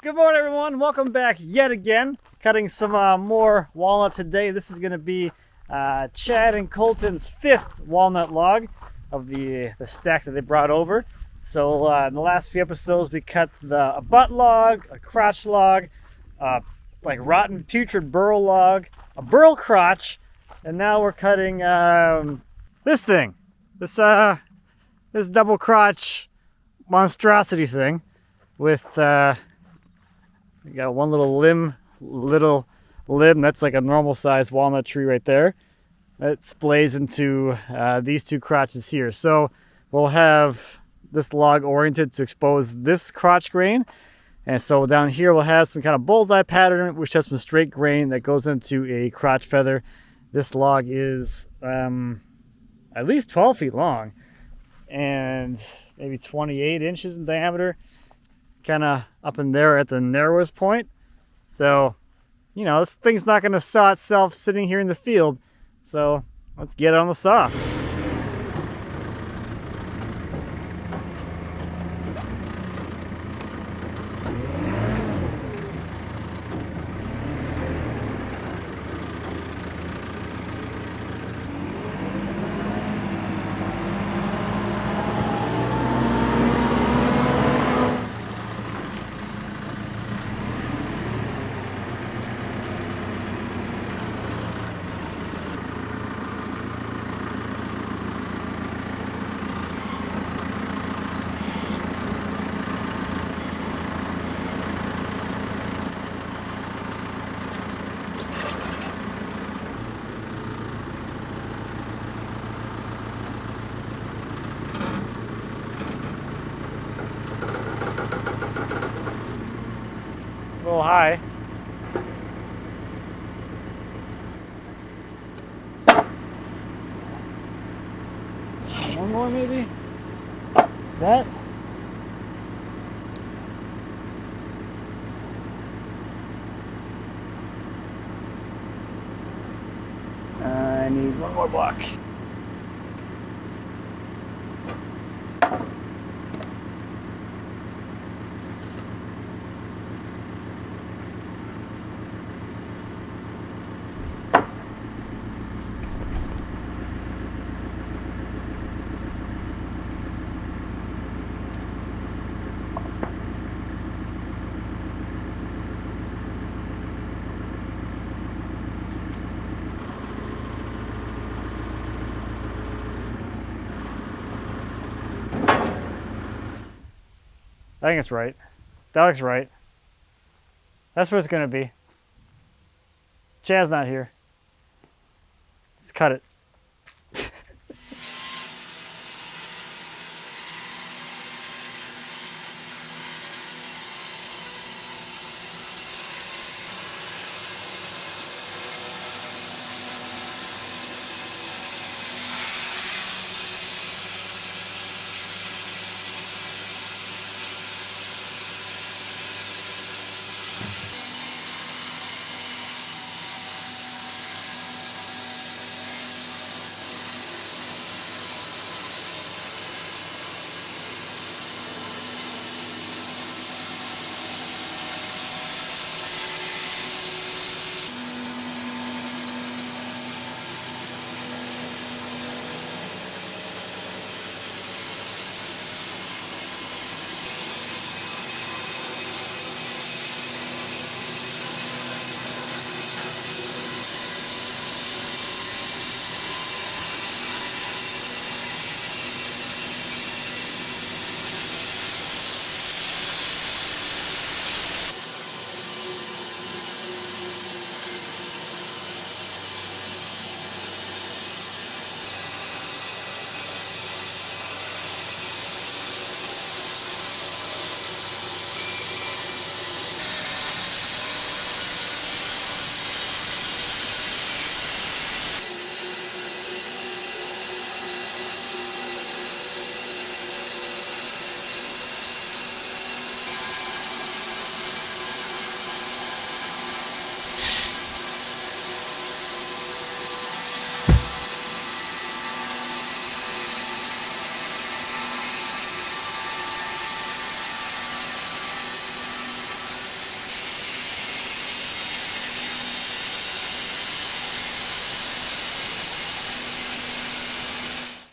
Good morning, everyone. Welcome back yet again. Cutting some more walnut today. This is going to be Chad and Colton's 5th walnut log of the stack that they brought over. So in the last few episodes, we cut a butt log, a crotch log, like rotten putrid burl log, a burl crotch, and now we're cutting this thing, this double crotch monstrosity thing with. We got one little limb that's like a normal size walnut tree right there. That splays into these two crotches here. So we'll have this log oriented to expose this crotch grain. And so down here we'll have some kind of bullseye pattern, which has some straight grain that goes into a crotch feather. This log is at least 12 feet long and maybe 28 inches in diameter. Kind of up in there at the narrowest point. So, you know, this thing's not going to saw itself sitting here in the field. So let's get it on the saw. A little high. One more maybe? That? I need one more block. I think it's right. That looks right. That's what it's gonna be. Chad's not here. Let's cut it.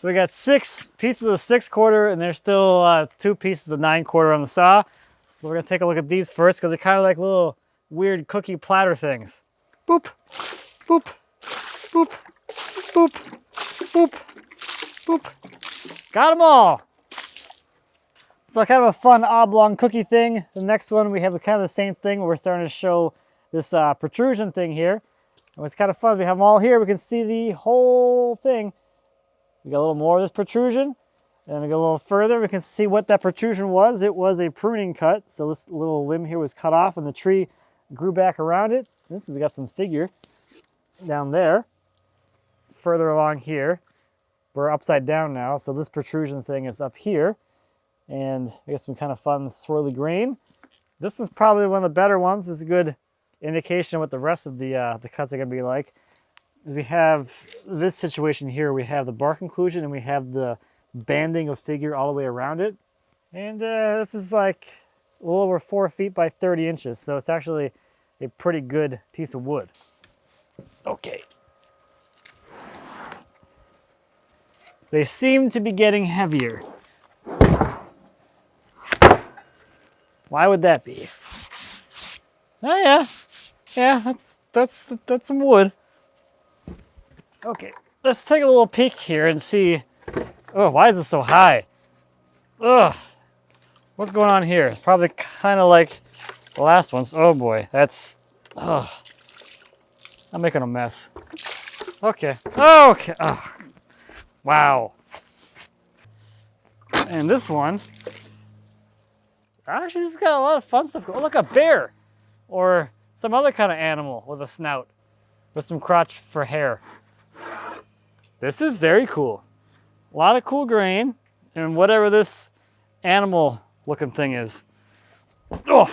So we got 6 pieces of 6/4, and there's still 2 pieces of 9/4 on the saw. So we're gonna take a look at these first because they're kind of like little weird cookie platter things. Boop, boop, boop, boop, boop, boop. Got them all. So kind of a fun oblong cookie thing. The next one we have kind of the same thing. We're starting to show this protrusion thing here. And what's kind of fun, we have them all here. We can see the whole thing. We got a little more of this protrusion. And we go a little further. We can see what that protrusion was. It was a pruning cut. So this little limb here was cut off and the tree grew back around it. This has got some figure down there. Further along here, we're upside down now. So this protrusion thing is up here. And I got some kind of fun swirly grain. This is probably one of the better ones. This is a good indication of what the rest of the cuts are going to be like. We have this situation here. We have the bark inclusion and we have the banding of figure all the way around it. And this is like a little over 4 feet by 30 inches. So it's actually a pretty good piece of wood. Okay. They seem to be getting heavier. Why would that be? Oh yeah, yeah, that's some wood. Okay, let's take a little peek here and see. Oh, why is it so high? Ugh, what's going on here? It's probably kind of like the last ones. Oh boy, that's. Ugh, I'm making a mess. Okay, okay. Oh, wow. And this one. Actually, this has got a lot of fun stuff. Oh, look, a bear or some other kind of animal with a snout with some crotch for hair. This is very cool. A lot of cool grain and whatever this animal looking thing is. Oh.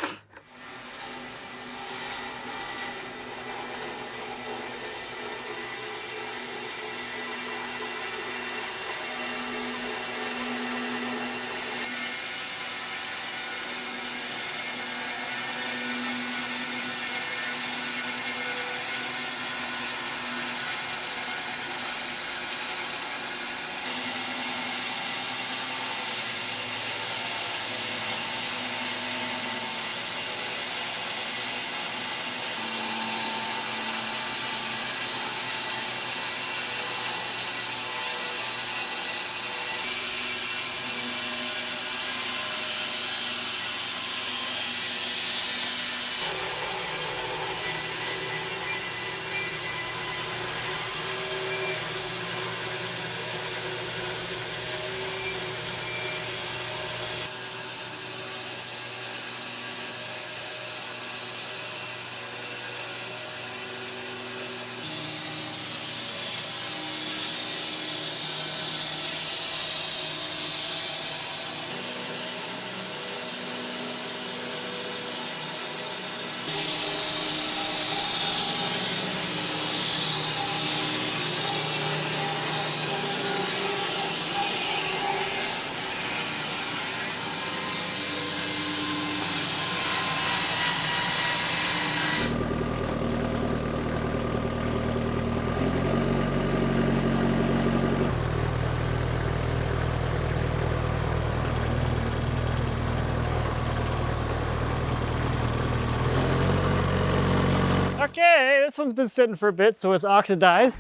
Okay, this one's been sitting for a bit, so it's oxidized.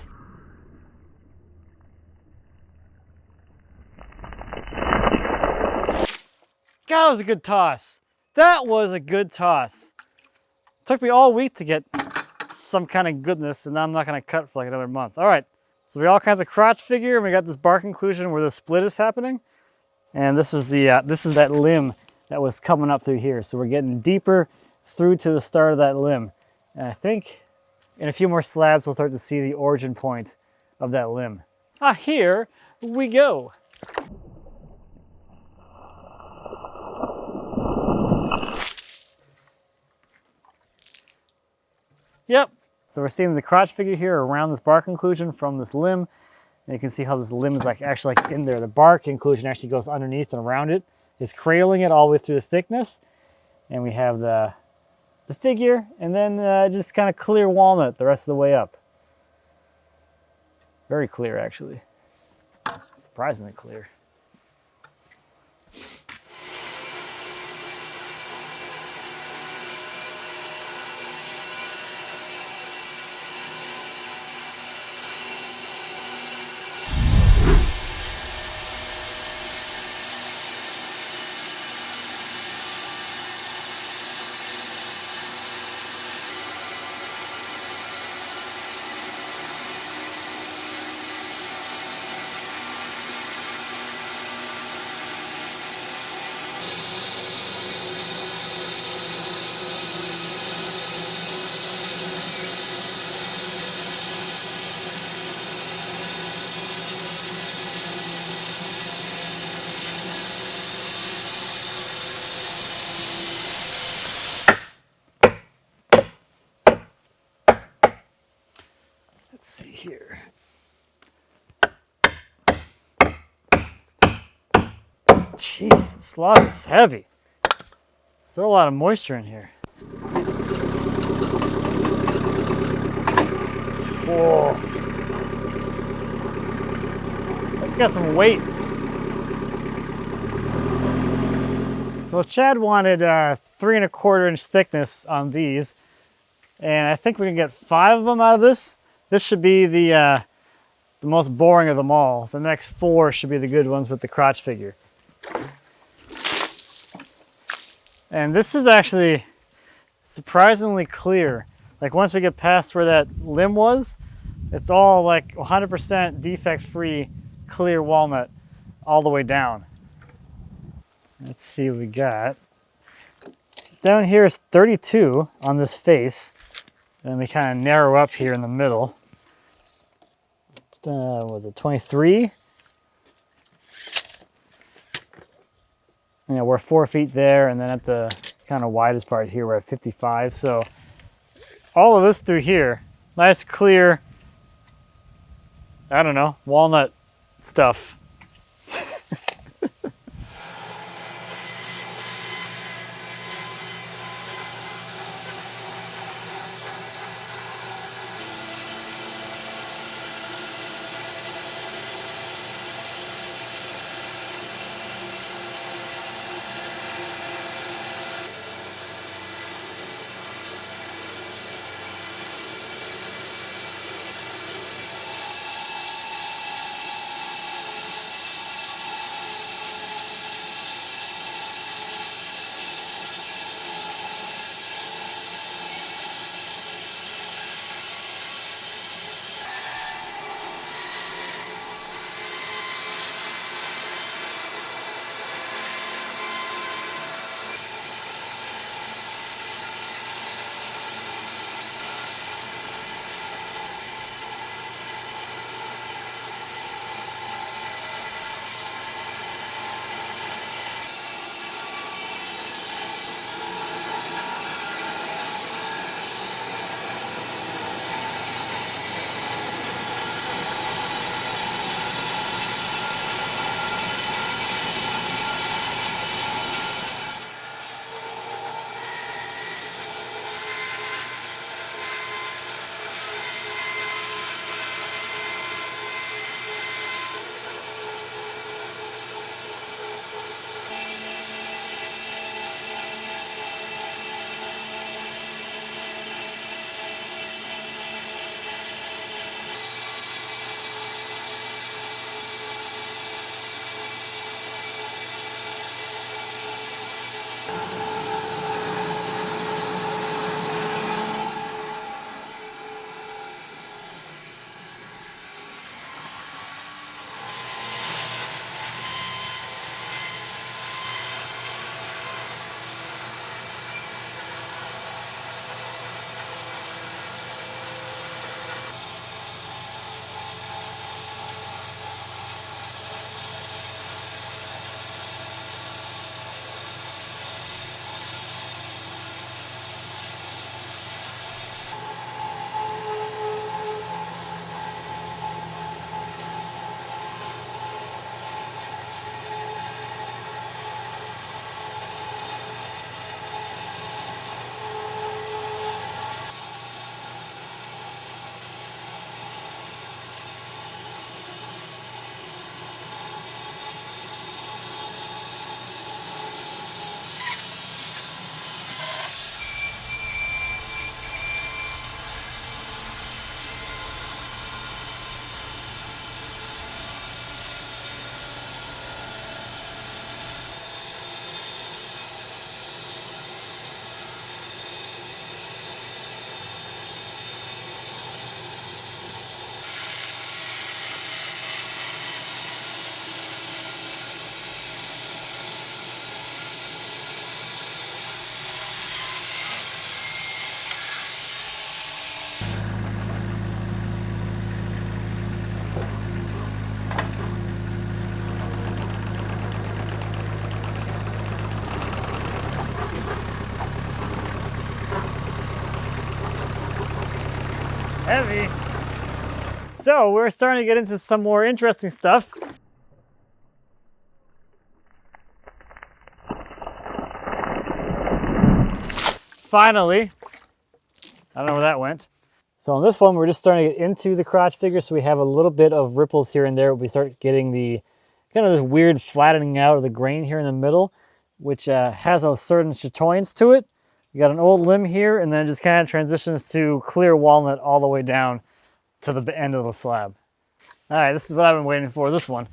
God, that was a good toss. That was a good toss. It took me all week to get some kind of goodness, and now I'm not gonna cut for like another month. All right, so we got all kinds of crotch figure, and we got this bark inclusion where the split is happening. And this is that limb that was coming up through here. So we're getting deeper through to the start of that limb. And I think in a few more slabs, we'll start to see the origin point of that limb. Ah, here we go. Yep, so we're seeing the crotch figure here around this bark inclusion from this limb. And you can see how this limb is actually in there. The bark inclusion actually goes underneath and around it. It's cradling it all the way through the thickness. And we have the figure, and then just kind of clear walnut the rest of the way up. Very clear, actually. Let's surprisingly clear. Let's see here. Jeez, this log is heavy. Still a lot of moisture in here. Whoa. That's got some weight. So Chad wanted 3 1/4 inch thickness on these, and I think we can get 5 of them out of this. This should be the most boring of them all. The next 4 should be the good ones with the crotch figure. And this is actually surprisingly clear. Like once we get past where that limb was, it's all like 100% defect-free clear walnut all the way down. Let's see what we got. Down here is 32 on this face. And we kind of narrow up here in the middle. Was it 23? Yeah, we're 4 feet there, and then at the kind of widest part here, we're at 55. So all of this through here, nice clear, I don't know, walnut stuff. heavy. So we're starting to get into some more interesting stuff. Finally, I don't know where that went. So on this one, we're just starting to get into the crotch figure, so we have a little bit of ripples here and there. We start getting the kind of this weird flattening out of the grain here in the middle, which has a certain chatoyance to it. We got an old limb here, and then it just kind of transitions to clear walnut all the way down to the end of the slab. All right, this is what I've been waiting for, this one.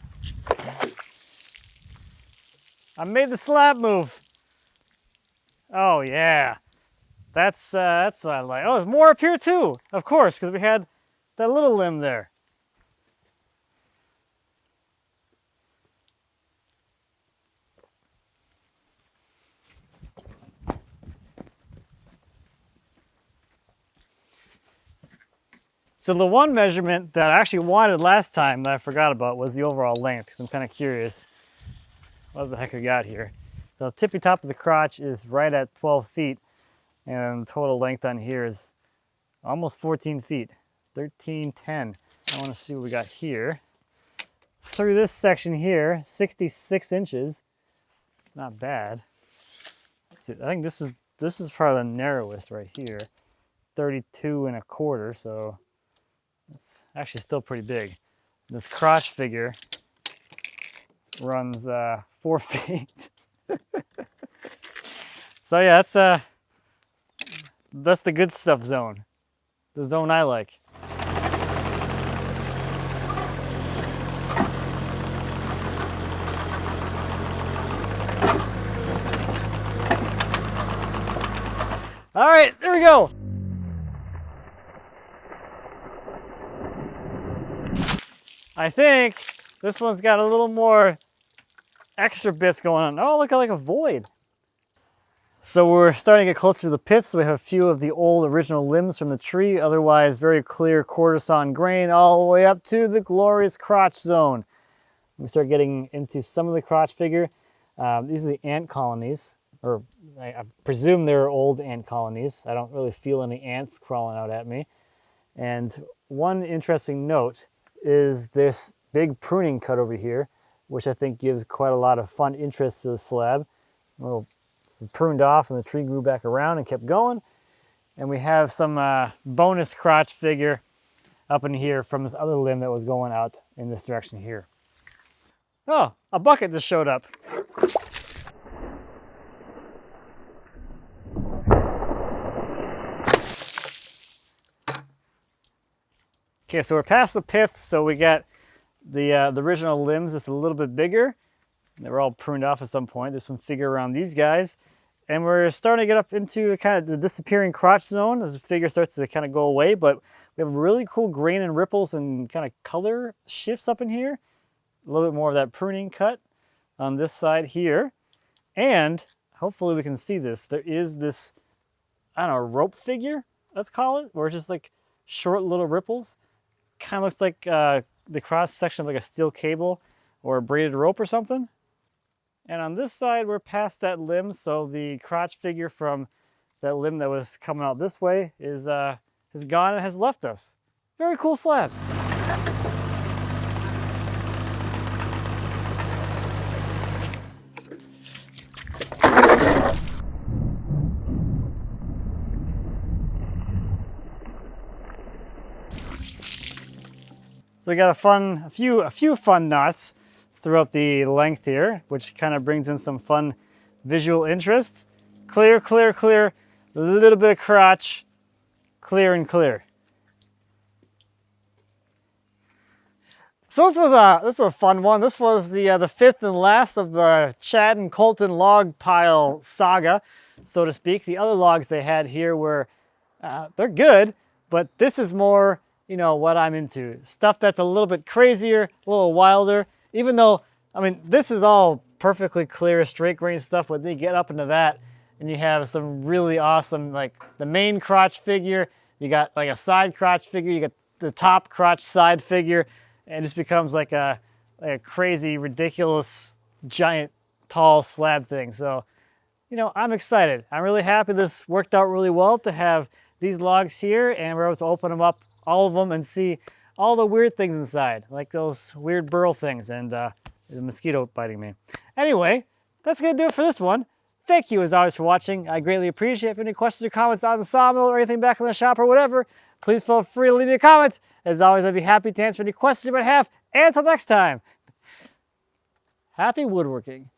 I made the slab move. Oh yeah. That's what I like. Oh, there's more up here too, of course, because we had that little limb there. So the one measurement that I actually wanted last time that I forgot about was the overall length, because I'm kind of curious what the heck we got here. The tippy top of the crotch is right at 12 feet. And total length on here is almost 14 feet, 13.10. I want to see what we got here. Through this section here, 66 inches. It's not bad. See, I think this is probably the narrowest right here, 32.25. So it's actually still pretty big. This crotch figure runs 4 feet. So yeah, that's the good stuff zone. The zone I like. All right, there we go. I think this one's got a little more extra bits going on. Oh, look, like a void. So we're starting to get closer to the pits. So we have a few of the old original limbs from the tree, otherwise very clear quarter sawn grain all the way up to the glorious crotch zone. We start getting into some of the crotch figure. These are the ant colonies, or I presume they're old ant colonies. I don't really feel any ants crawling out at me. And one interesting note is this big pruning cut over here, which I think gives quite a lot of fun interest to the slab. Well, this is pruned off and the tree grew back around and kept going. And we have some bonus crotch figure up in here from this other limb that was going out in this direction here. Oh, a bucket just showed up. Okay, so we're past the pith, so we got the original limbs just a little bit bigger. They were all pruned off at some point. There's some figure around these guys. And we're starting to get up into kind of the disappearing crotch zone as the figure starts to kind of go away, but we have really cool grain and ripples and kind of color shifts up in here. A little bit more of that pruning cut on this side here. And hopefully we can see this. There is this, I don't know, rope figure, let's call it, where it's just like short little ripples. Kind of looks like the cross section of like a steel cable or a braided rope or something. And on this side, we're past that limb, so the crotch figure from that limb that was coming out this way is gone and has left us. Very cool slabs. So we got a few fun knots throughout the length here, which kind of brings in some fun visual interest. Clear, clear, clear, a little bit of crotch, clear and clear. So this was a fun one. This was the fifth and last of the Chad and Colton log pile saga, so to speak. The other logs they had here were they're good, but this is more, you know, what I'm into. Stuff that's a little bit crazier, a little wilder. Even though, I mean, this is all perfectly clear, straight grain stuff, but then you get up into that and you have some really awesome, like the main crotch figure, you got like a side crotch figure, you got the top crotch side figure, and it just becomes like a crazy, ridiculous, giant, tall slab thing. So, you know, I'm excited. I'm really happy this worked out really well to have these logs here, and we're able to open them up all of them and see all the weird things inside, like those weird burl things, and there's a mosquito biting me. Anyway, that's gonna do it for this one. Thank you as always for watching. I greatly appreciate it. If you have any questions or comments on the sawmill or anything back in the shop or whatever, please feel free to leave me a comment. As always, I'd be happy to answer any questions you might have. And until next time, happy woodworking.